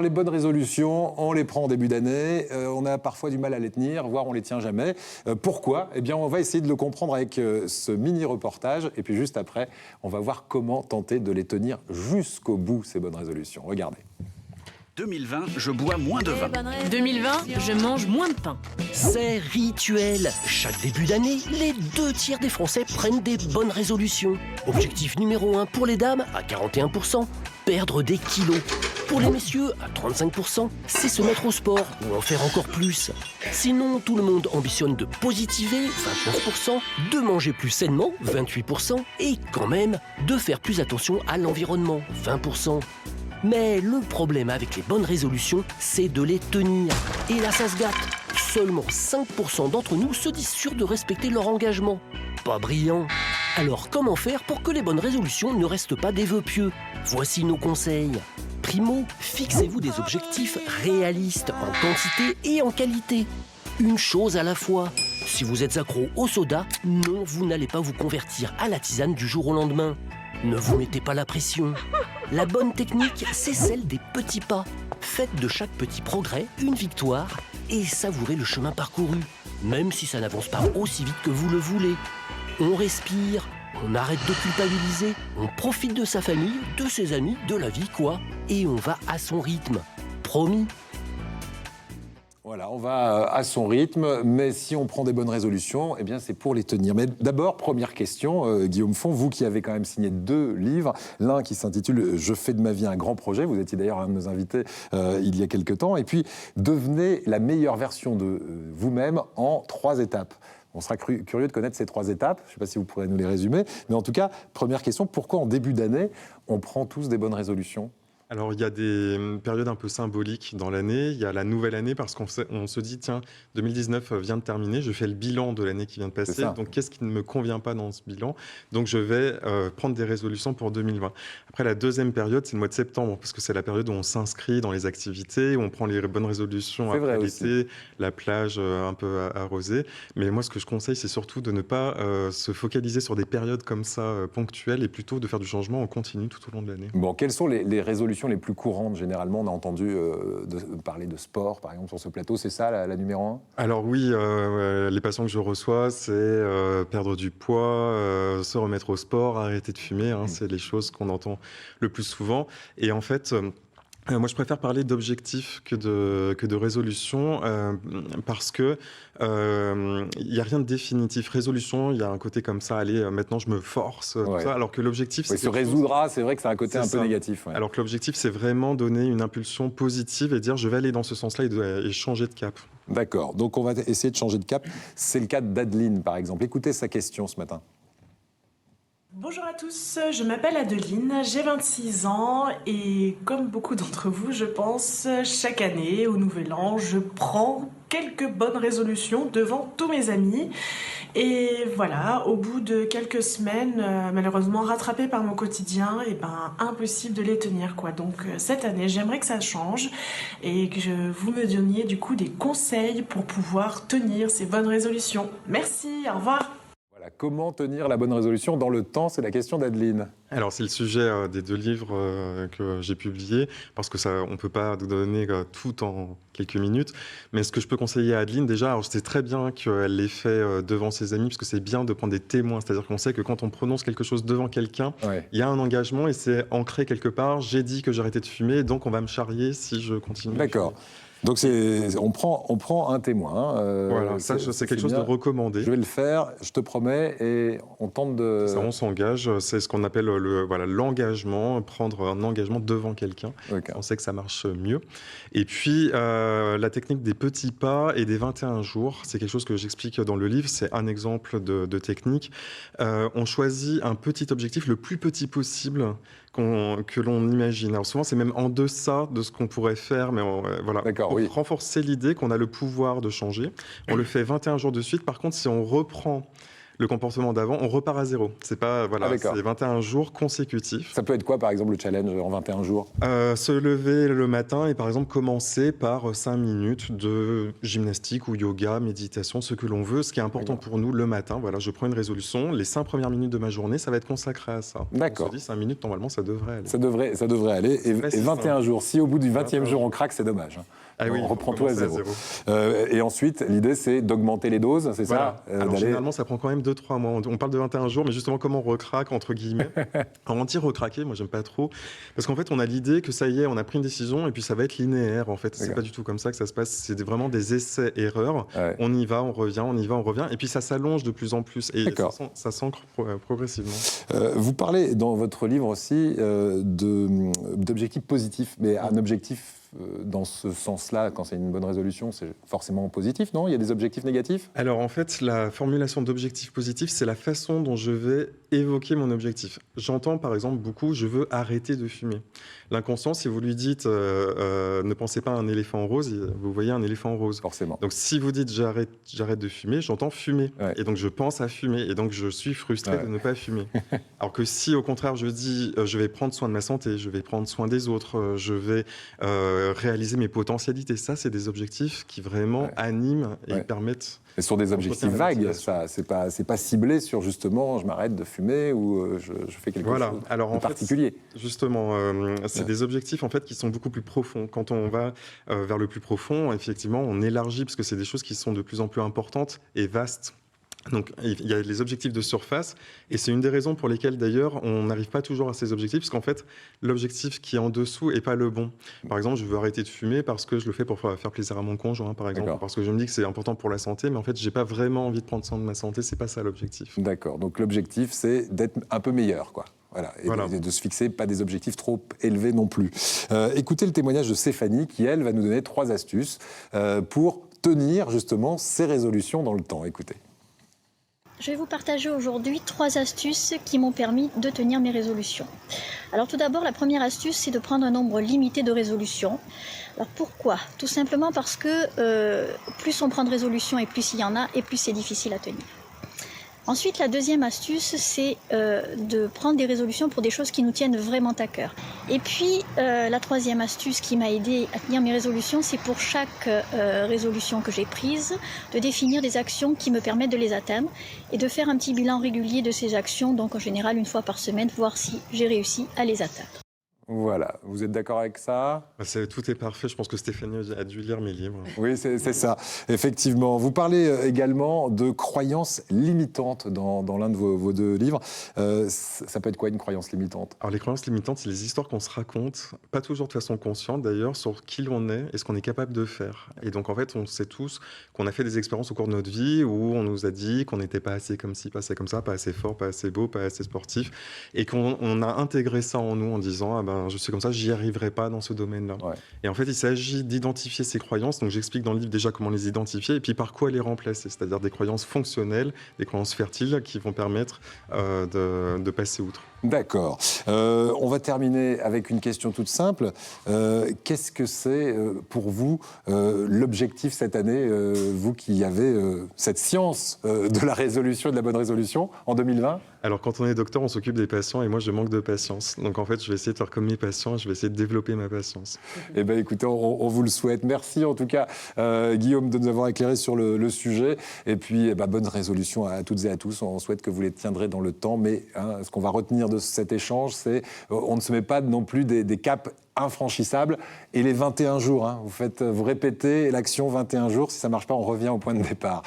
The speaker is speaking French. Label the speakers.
Speaker 1: Les bonnes résolutions, on les prend en début d'année, on a parfois du mal à les tenir, voire on les tient jamais. Pourquoi ? Eh bien, on va essayer de le comprendre avec ce mini-reportage. Et puis juste après, on va voir comment tenter de les tenir jusqu'au bout, ces bonnes résolutions. Regardez.
Speaker 2: 2020, je bois moins de vin.
Speaker 3: 2020, je mange moins de pain.
Speaker 4: C'est rituel. Chaque début d'année, les 2/3 des Français prennent des bonnes résolutions. Objectif numéro 1 pour les dames, à 41%, perdre des kilos. Pour les messieurs, à 35%, c'est se mettre au sport ou en faire encore plus. Sinon, tout le monde ambitionne de positiver, 29%, de manger plus sainement, 28%, et quand même, de faire plus attention à l'environnement, 20%. Mais le problème avec les bonnes résolutions, c'est de les tenir. Et là, ça se gâte. Seulement 5% d'entre nous se disent sûrs de respecter leur engagement. Pas brillant. Alors, comment faire pour que les bonnes résolutions ne restent pas des vœux pieux ? Voici nos conseils. Primo, fixez-vous des objectifs réalistes en quantité et en qualité. Une chose à la fois. Si vous êtes accro au soda, non, vous n'allez pas vous convertir à la tisane du jour au lendemain. Ne vous mettez pas la pression. La bonne technique, c'est celle des petits pas. Faites de chaque petit progrès une victoire et savourez le chemin parcouru, même si ça n'avance pas aussi vite que vous le voulez. On respire, on arrête de culpabiliser, on profite de sa famille, de ses amis, de la vie quoi, et on va à son rythme. Promis.
Speaker 1: Voilà, on va à son rythme, mais si on prend des bonnes résolutions, eh bien c'est pour les tenir. Mais d'abord, première question, Guillaume Font, vous qui avez quand même signé 2 livres, l'un qui s'intitule « Je fais de ma vie un grand projet », vous étiez d'ailleurs un de nos invités il y a quelque temps, et puis « Devenez la meilleure version de vous-même en 3 étapes ». On sera curieux de connaître ces 3 étapes, je ne sais pas si vous pourrez nous les résumer, mais en tout cas, première question, pourquoi en début d'année, on prend tous des bonnes résolutions ?
Speaker 5: Alors, il y a des périodes un peu symboliques dans l'année. Il y a la nouvelle année parce qu'on se dit, tiens, 2019 vient de terminer, je fais le bilan de l'année qui vient de passer. Donc, qu'est-ce qui ne me convient pas dans ce bilan ? Donc, je vais prendre des résolutions pour 2020. Après, la deuxième période, c'est le mois de septembre, parce que c'est la période où on s'inscrit dans les activités, où on prend les bonnes résolutions après l'été, la plage un peu arrosée. Mais moi, ce que je conseille, c'est surtout de ne pas se focaliser sur des périodes comme ça ponctuelles et plutôt de faire du changement en continu tout au long de l'année.
Speaker 1: Bon, quelles sont les résolutions les plus courantes, généralement? On a entendu parler de sport, par exemple, sur ce plateau. C'est ça, la numéro 1 ?
Speaker 5: Alors oui, les patients que je reçois, c'est perdre du poids, se remettre au sport, arrêter de fumer. C'est les choses qu'on entend le plus souvent. Et en fait... moi, je préfère parler d'objectifs que de résolution parce que il n'y a rien de définitif. Résolution, il y a un côté comme ça, allez, maintenant je me force, tout ça, alors que l'objectif...
Speaker 1: c'est se résoudra, c'est vrai que c'est un côté un peu négatif. Ouais.
Speaker 5: Alors que l'objectif, c'est vraiment donner une impulsion positive et dire je vais aller dans ce sens-là et changer de cap.
Speaker 1: D'accord, donc on va essayer de changer de cap. C'est le cas d'Adeline, par exemple. Écoutez sa question ce matin.
Speaker 6: Bonjour à tous, je m'appelle Adeline, j'ai 26 ans et comme beaucoup d'entre vous, je pense, chaque année, au Nouvel An, je prends quelques bonnes résolutions devant tous mes amis. Et voilà, au bout de quelques semaines, malheureusement rattrapée par mon quotidien, et impossible de les tenir quoi. Donc cette année, j'aimerais que ça change et que vous me donniez du coup des conseils pour pouvoir tenir ces bonnes résolutions. Merci, au revoir.
Speaker 1: Voilà, comment tenir la bonne résolution dans le temps, c'est la question d'Adeline.
Speaker 5: Alors c'est le sujet des 2 livres que j'ai publiés, parce que ça, on ne peut pas donner tout en quelques minutes. Mais ce que je peux conseiller à Adeline, déjà, alors je sais très bien qu'elle l'ait fait devant ses amis, parce que c'est bien de prendre des témoins. C'est-à-dire qu'on sait que quand on prononce quelque chose devant quelqu'un, il y a un engagement et c'est ancré quelque part. J'ai dit que j'arrêtais de fumer, donc on va me charrier si je continue.
Speaker 1: D'accord. Donc on prend un témoin.
Speaker 5: Voilà, ça c'est quelque chose de recommandé.
Speaker 1: Je vais le faire, je te promets, et on tente de...
Speaker 5: Ça, on s'engage, c'est ce qu'on appelle l'engagement, prendre un engagement devant quelqu'un. Okay. On sait que ça marche mieux. Et puis, la technique des petits pas et des 21 jours, c'est quelque chose que j'explique dans le livre, c'est un exemple de technique. On choisit un petit objectif, le plus petit possible, que l'on imagine. Alors souvent, c'est même en deçà de ce qu'on pourrait faire, mais voilà. Pour renforcer l'idée qu'on a le pouvoir de changer. On le fait 21 jours de suite. Par contre, si on reprend le comportement d'avant, on repart à zéro. C'est pas, voilà, c'est 21 jours consécutifs.
Speaker 1: Ça peut être quoi, par exemple, le challenge en 21 jours?
Speaker 5: Se lever le matin et, par exemple, commencer par 5 minutes de gymnastique ou yoga, méditation, ce que l'on veut. Ce qui est important pour nous le matin, voilà, je prends une résolution. Les 5 premières minutes de ma journée, ça va être consacré à ça.
Speaker 1: D'accord.
Speaker 5: On se dit 5 minutes, normalement, ça devrait aller.
Speaker 1: Ça devrait aller. Et 21 jours. Si au bout du 20e jour, on craque, c'est dommage.
Speaker 5: Oui,
Speaker 1: on reprend tout à zéro. Et ensuite, l'idée, c'est d'augmenter les doses, c'est ça?
Speaker 5: Alors, généralement, ça prend quand même 2-3 mois. On parle de 21 jours, mais justement, comment on recraque, entre guillemets. Alors, on dit recraquer, moi, j'aime pas trop. Parce qu'en fait, on a l'idée que ça y est, on a pris une décision et puis ça va être linéaire, en fait. C'est pas du tout comme ça que ça se passe. C'est vraiment des essais-erreurs. Ouais. On y va, on revient, on y va, on revient. Et puis, ça s'allonge de plus en plus. Et ça s'ancre progressivement.
Speaker 1: Vous parlez dans votre livre aussi d'objectifs positifs, mais un objectif dans ce sens-là, quand c'est une bonne résolution, c'est forcément positif, non? Il y a des objectifs négatifs?
Speaker 5: Alors en fait, la formulation d'objectifs positifs, c'est la façon dont je vais évoquer mon objectif. J'entends par exemple beaucoup, je veux arrêter de fumer. L'inconscient, si vous lui dites ne pensez pas à un éléphant rose, vous voyez un éléphant rose.
Speaker 1: Forcément.
Speaker 5: Donc si vous dites j'arrête de fumer, j'entends fumer. Ouais. Et donc je pense à fumer. Et donc je suis frustré de ne pas fumer. Alors que si au contraire je dis je vais prendre soin de ma santé, je vais prendre soin des autres, je vais réaliser mes potentialités, ça c'est des objectifs qui vraiment animent et permettent...
Speaker 1: Et sur des objectifs vagues, ça, c'est pas ciblé sur justement je m'arrête de fumer ou je fais quelque chose de particulier.
Speaker 5: Justement, c'est des objectifs en fait qui sont beaucoup plus profonds. Quand on va vers le plus profond, effectivement, on élargit parce que c'est des choses qui sont de plus en plus importantes et vastes. Donc, il y a les objectifs de surface, et c'est une des raisons pour lesquelles, d'ailleurs, on n'arrive pas toujours à ces objectifs, parce qu'en fait, l'objectif qui est en dessous n'est pas le bon. Par exemple, je veux arrêter de fumer parce que je le fais pour faire plaisir à mon conjoint, par exemple, parce que je me dis que c'est important pour la santé, mais en fait, je n'ai pas vraiment envie de prendre soin de ma santé, c'est pas ça l'objectif.
Speaker 1: D'accord, donc l'objectif, c'est d'être un peu meilleur, quoi. Voilà, et de se fixer pas des objectifs trop élevés non plus. Écoutez le témoignage de Stéphanie, qui, elle, va nous donner 3 astuces pour tenir, justement, ses résolutions dans le temps. Écoutez.
Speaker 7: Je vais vous partager aujourd'hui 3 astuces qui m'ont permis de tenir mes résolutions. Alors tout d'abord, la première astuce, c'est de prendre un nombre limité de résolutions. Alors pourquoi? Tout simplement parce que plus on prend de résolutions et plus il y en a, et plus c'est difficile à tenir. Ensuite, la deuxième astuce, c'est de prendre des résolutions pour des choses qui nous tiennent vraiment à cœur. Et puis, la troisième astuce qui m'a aidée à tenir mes résolutions, c'est pour chaque résolution que j'ai prise, de définir des actions qui me permettent de les atteindre et de faire un petit bilan régulier de ces actions, donc en général 1 fois par semaine, voir si j'ai réussi à les atteindre.
Speaker 1: Voilà, vous êtes d'accord avec ça?
Speaker 5: Tout est parfait, je pense que Stéphanie a dû lire mes livres.
Speaker 1: Oui, c'est ça, effectivement. Vous parlez également de croyances limitantes dans l'un de vos 2 livres. Ça peut être quoi une croyance limitante?
Speaker 5: Alors les croyances limitantes, c'est les histoires qu'on se raconte, pas toujours de façon consciente d'ailleurs, sur qui l'on est et ce qu'on est capable de faire. Et donc en fait, on sait tous qu'on a fait des expériences au cours de notre vie où on nous a dit qu'on n'était pas assez comme ci, pas assez comme ça, pas assez fort, pas assez beau, pas assez sportif, et qu'on a intégré ça en nous en disant je suis comme ça, j'y arriverai pas dans ce domaine-là. Ouais. Et en fait, il s'agit d'identifier ces croyances. Donc, j'explique dans le livre déjà comment les identifier et puis par quoi les remplacer. C'est-à-dire des croyances fonctionnelles, des croyances fertiles qui vont permettre de passer outre.
Speaker 1: D'accord. On va terminer avec une question toute simple. Qu'est-ce que c'est pour vous l'objectif cette année, vous qui avez cette science de la résolution et de la bonne résolution en 2020?
Speaker 5: Alors, quand on est docteur, on s'occupe des patients et moi, je manque de patience. Donc, en fait, je vais essayer de faire comme mes patients et je vais essayer de développer ma patience.
Speaker 1: Eh bien, écoutez, on vous le souhaite. Merci, en tout cas, Guillaume, de nous avoir éclairé sur le sujet. Et puis, bonne résolution à toutes et à tous. On souhaite que vous les tiendrez dans le temps. Mais ce qu'on va retenir de cet échange, c'est on ne se met pas non plus des caps infranchissables. Et les 21 jours, vous répétez l'action 21 jours. Si ça ne marche pas, on revient au point de départ.